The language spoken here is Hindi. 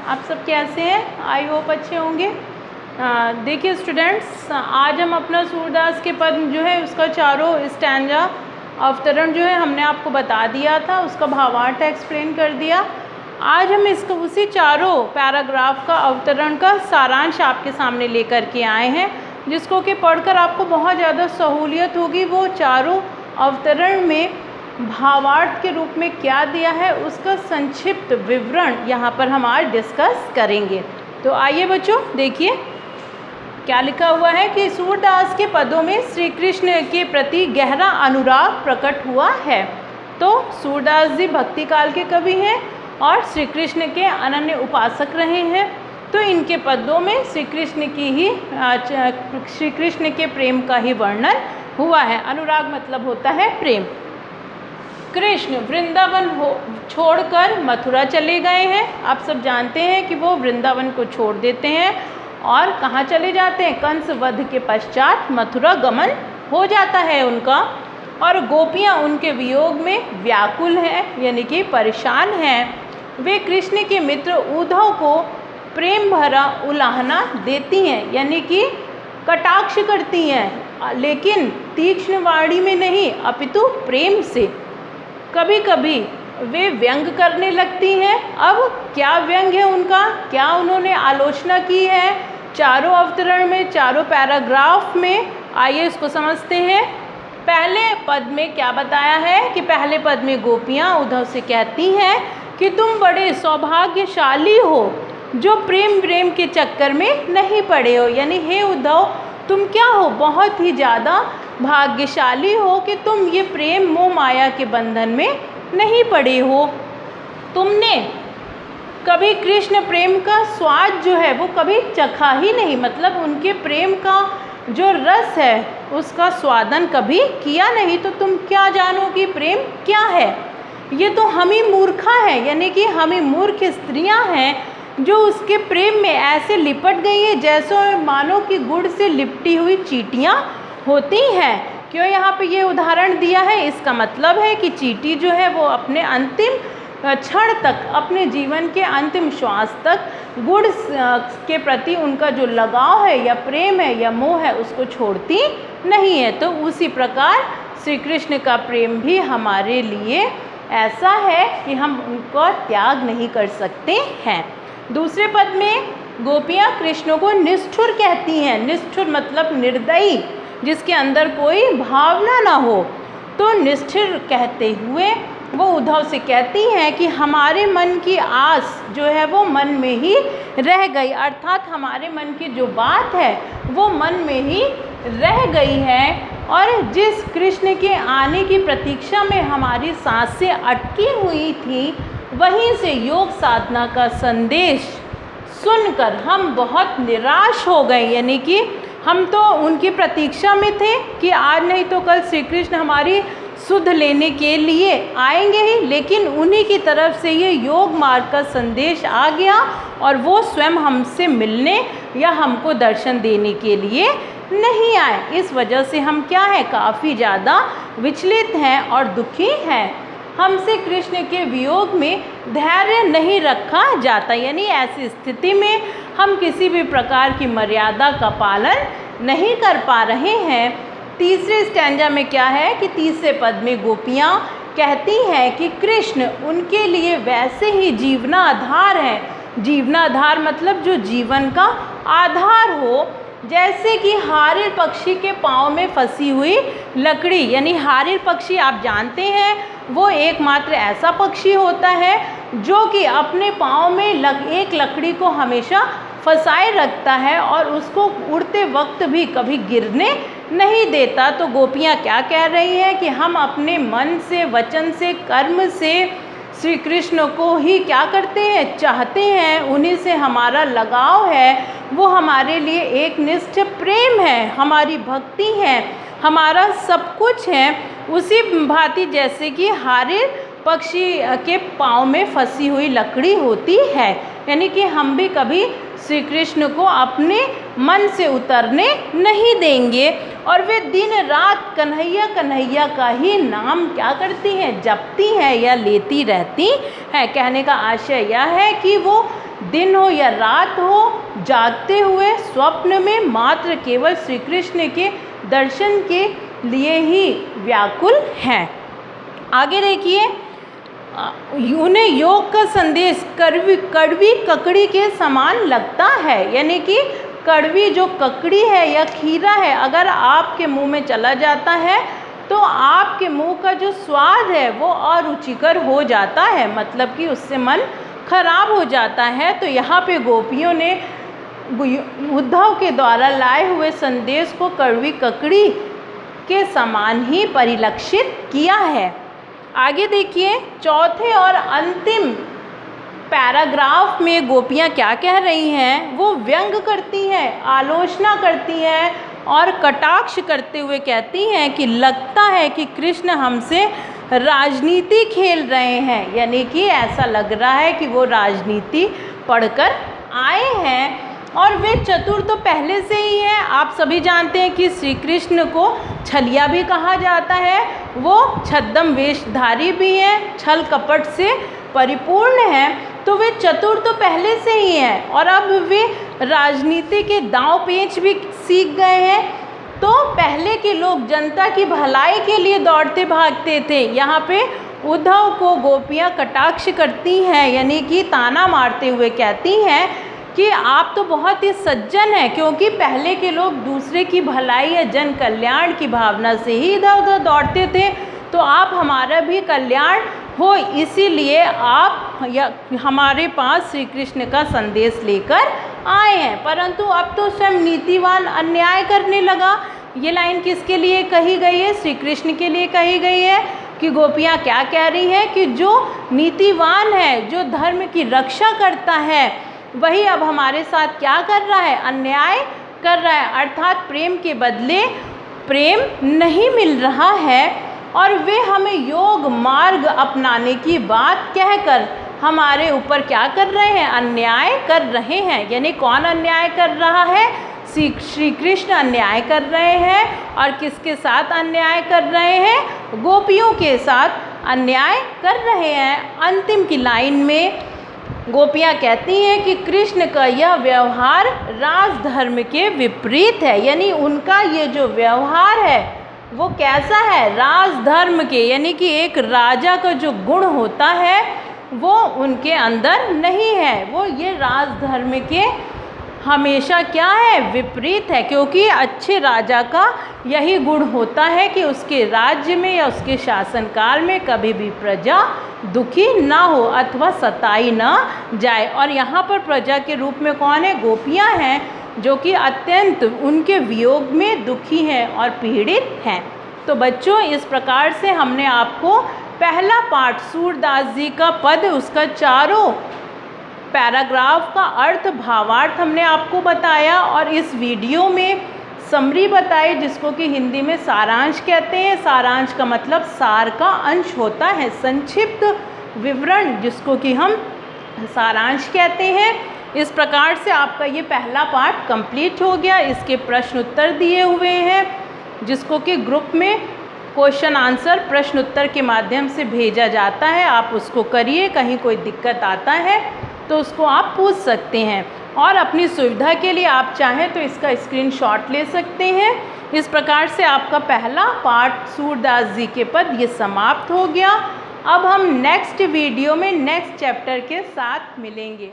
आप सब कैसे हैं? आई होप अच्छे होंगे। देखिए स्टूडेंट्स, आज हम अपना सूरदास के पद जो है उसका चारों स्टैंजा अवतरण जो है हमने आपको बता दिया था, उसका भावार्थ एक्सप्लेन कर दिया। आज हम इसको उसी चारों पैराग्राफ का अवतरण का सारांश आपके सामने लेकर के आए हैं, जिसको कि पढ़कर आपको बहुत ज़्यादा सहूलियत होगी। वो चारों अवतरण में भावार्थ के रूप में क्या दिया है उसका संक्षिप्त विवरण यहाँ पर हम आज डिस्कस करेंगे। तो आइए बच्चों, देखिए क्या लिखा हुआ है कि सूरदास के पदों में श्री कृष्ण के प्रति गहरा अनुराग प्रकट हुआ है। तो सूरदास जी भक्ति काल के कवि हैं और श्री कृष्ण के अनन्य उपासक रहे हैं। तो इनके पदों में श्री कृष्ण के प्रेम का ही वर्णन हुआ है। अनुराग मतलब होता है प्रेम। कृष्ण वृंदावन छोड़कर मथुरा चले गए हैं। आप सब जानते हैं कि वो वृंदावन को छोड़ देते हैं और कहाँ चले जाते हैं? कंस वध के पश्चात मथुरा गमन हो जाता है उनका। और गोपियाँ उनके वियोग में व्याकुल हैं, यानी कि परेशान हैं। वे कृष्ण के मित्र उद्धव को प्रेम भरा उलाहना देती हैं, यानी कि कटाक्ष करती हैं, लेकिन तीक्ष्ण वाणी में नहीं अपितु प्रेम से। कभी कभी वे व्यंग करने लगती हैं। अब क्या व्यंग है उनका, क्या उन्होंने आलोचना की है चारों अवतरण में, चारों पैराग्राफ में? आइए इसको समझते हैं। पहले पद में क्या बताया है कि पहले पद में गोपियाँ उद्धव से कहती हैं कि तुम बड़े सौभाग्यशाली हो जो प्रेम के चक्कर में नहीं पड़े हो, यानी हे उद्धव तुम क्या हो, बहुत ही ज़्यादा भाग्यशाली हो कि तुम ये प्रेम मोह माया के बंधन में नहीं पड़े हो। तुमने कभी कृष्ण प्रेम का स्वाद जो है वो कभी चखा ही नहीं, मतलब उनके प्रेम का जो रस है उसका स्वादन कभी किया नहीं। तो तुम क्या जानोगी प्रेम क्या है? ये तो हम ही मूर्खा है, यानी कि हम ही मूर्ख स्त्रियां हैं जो उसके प्रेम में ऐसे लिपट गई है जैसे मानो कि गुड़ से लिपटी हुई चींटियाँ होती हैं। क्यों यहाँ पे ये उदाहरण दिया है? इसका मतलब है कि चींटी जो है वो अपने अंतिम क्षण तक, अपने जीवन के अंतिम श्वास तक गुड़ के प्रति उनका जो लगाव है या प्रेम है या मोह है उसको छोड़ती नहीं है। तो उसी प्रकार श्री कृष्ण का प्रेम भी हमारे लिए ऐसा है कि हम उनको त्याग नहीं कर सकते हैं। दूसरे पद में गोपियाँ कृष्ण को निष्ठुर कहती हैं। निष्ठुर मतलब निर्दयी, जिसके अंदर कोई भावना ना हो। तो निष्ठुर कहते हुए वो उद्धव से कहती हैं कि हमारे मन की आस जो है वो मन में ही रह गई, अर्थात हमारे मन की जो बात है वो मन में ही रह गई है। और जिस कृष्ण के आने की प्रतीक्षा में हमारी सांसें अटकी हुई थी, वहीं से योग साधना का संदेश सुनकर हम बहुत निराश हो गए, यानी कि हम तो उनकी प्रतीक्षा में थे कि आज नहीं तो कल श्री कृष्ण हमारी सुध लेने के लिए आएंगे ही, लेकिन उन्हीं की तरफ से ये योग मार्ग का संदेश आ गया और वो स्वयं हमसे मिलने या हमको दर्शन देने के लिए नहीं आए। इस वजह से हम क्या है, काफ़ी ज़्यादा विचलित हैं और दुखी हैं। हमसे कृष्ण के वियोग में धैर्य नहीं रखा जाता, यानी ऐसी स्थिति में हम किसी भी प्रकार की मर्यादा का पालन नहीं कर पा रहे हैं। तीसरे स्टैंजा में क्या है कि तीसरे पद में गोपियाँ कहती हैं कि कृष्ण उनके लिए वैसे ही जीवनाधार हैं। जीवनाधार मतलब जो जीवन का आधार हो, जैसे कि हारिर पक्षी के पाँव में फंसी हुई लकड़ी। यानी हारिर पक्षी आप जानते हैं वो एकमात्र ऐसा पक्षी होता है जो कि अपने पाँव में एक लकड़ी को हमेशा फंसाए रखता है और उसको उड़ते वक्त भी कभी गिरने नहीं देता। तो गोपियाँ क्या कह रही हैं कि हम अपने मन से, वचन से, कर्म से श्री कृष्ण को ही क्या करते हैं, चाहते हैं, उन्हीं से हमारा लगाव है, वो हमारे लिए एक निष्ठ प्रेम है, हमारी भक्ति है, हमारा सब कुछ है। उसी भांति जैसे कि हारिर पक्षी के पाँव में फंसी हुई लकड़ी होती है, यानी कि हम भी कभी श्री कृष्ण को अपने मन से उतरने नहीं देंगे और वे दिन रात कन्हैया कन्हैया का ही नाम क्या करती हैं, जपती हैं या लेती रहती हैं। कहने का आशय यह है कि वो दिन हो या रात हो, जागते हुए स्वप्न में मात्र केवल श्री कृष्ण के दर्शन के लिए ही व्याकुल हैं। आगे देखिए, उन्हें योग का संदेश कड़वी ककड़ी के समान लगता है, यानी कि कड़वी जो ककड़ी है या खीरा है, अगर आपके मुंह में चला जाता है तो आपके मुंह का जो स्वाद है वो अरुचिकर हो जाता है, मतलब कि उससे मन खराब हो जाता है। तो यहाँ पे गोपियों ने उद्धव के द्वारा लाए हुए संदेश को कड़वी ककड़ी के समान ही परिलक्षित किया है। आगे देखिए, चौथे और अंतिम पैराग्राफ में गोपियाँ क्या कह रही हैं, वो व्यंग करती हैं, आलोचना करती हैं और कटाक्ष करते हुए कहती हैं कि लगता है कि कृष्ण हमसे राजनीति खेल रहे हैं, यानी कि ऐसा लग रहा है कि वो राजनीति पढ़कर आए हैं। और वे चतुर तो पहले से ही हैं। आप सभी जानते हैं कि श्री कृष्ण को छलिया भी कहा जाता है, वो छद्म वेशधारी भी हैं, छल कपट से परिपूर्ण हैं। तो वे चतुर तो पहले से ही हैं और अब वे राजनीति के दांव पेच भी सीख गए हैं। तो पहले के लोग जनता की भलाई के लिए दौड़ते भागते थे, यहाँ पे उद्धव को गोपियाँ कटाक्ष करती हैं, यानी कि ताना मारते हुए कहती हैं कि आप तो बहुत ही सज्जन हैं, क्योंकि पहले के लोग दूसरे की भलाई या जन कल्याण की भावना से ही इधर उधर दौड़ते थे, तो आप हमारा भी कल्याण हो इसीलिए आप हमारे पास श्री कृष्ण का संदेश लेकर आए हैं। परंतु अब तो स्वयं नीतिवान अन्याय करने लगा। ये लाइन किसके लिए कही गई है? श्री कृष्ण के लिए कही गई है कि गोपियाँ क्या कह रही हैं कि जो नीतिवान है, जो धर्म की रक्षा करता है, वही अब हमारे साथ क्या कर रहा है? अन्याय कर रहा है, अर्थात प्रेम के बदले प्रेम नहीं मिल रहा है। और वे हमें योग मार्ग अपनाने की बात कहकर हमारे ऊपर क्या कर रहे हैं? अन्याय कर रहे हैं। यानी कौन अन्याय कर रहा है? श्री कृष्ण अन्याय कर रहे हैं। और किसके साथ अन्याय कर रहे हैं? गोपियों के साथ अन्याय कर रहे हैं। अंतिम की लाइन में गोपियाँ कहती हैं कि कृष्ण का यह व्यवहार राजधर्म के विपरीत है, यानी उनका ये जो व्यवहार है वो कैसा है? राजधर्म के, यानी कि एक राजा का जो गुण होता है वो उनके अंदर नहीं है, वो ये राजधर्म के हमेशा क्या है? विपरीत है। क्योंकि अच्छे राजा का यही गुण होता है कि उसके राज्य में या उसके शासनकाल में कभी भी प्रजा दुखी ना हो अथवा सताई ना जाए। और यहाँ पर प्रजा के रूप में कौन है? गोपियाँ हैं, जो कि अत्यंत उनके वियोग में दुखी हैं और पीड़ित हैं। तो बच्चों, इस प्रकार से हमने आपको पहला पाठ सूरदास जी का पद, उसका चारों पैराग्राफ का अर्थ भावार्थ हमने आपको बताया और इस वीडियो में समरी बताई, जिसको कि हिंदी में सारांश कहते हैं। सारांश का मतलब सार का अंश होता है, संक्षिप्त विवरण जिसको कि हम सारांश कहते हैं। इस प्रकार से आपका ये पहला पार्ट कंप्लीट हो गया। इसके प्रश्न उत्तर दिए हुए हैं, जिसको कि ग्रुप में क्वेश्चन आंसर प्रश्न उत्तर के माध्यम से भेजा जाता है। आप उसको करिए, कहीं कोई दिक्कत आता है तो उसको आप पूछ सकते हैं। और अपनी सुविधा के लिए आप चाहें तो इसका स्क्रीनशॉट ले सकते हैं। इस प्रकार से आपका पहला पार्ट सूरदास जी के पद ये समाप्त हो गया। अब हम नेक्स्ट वीडियो में नेक्स्ट चैप्टर के साथ मिलेंगे।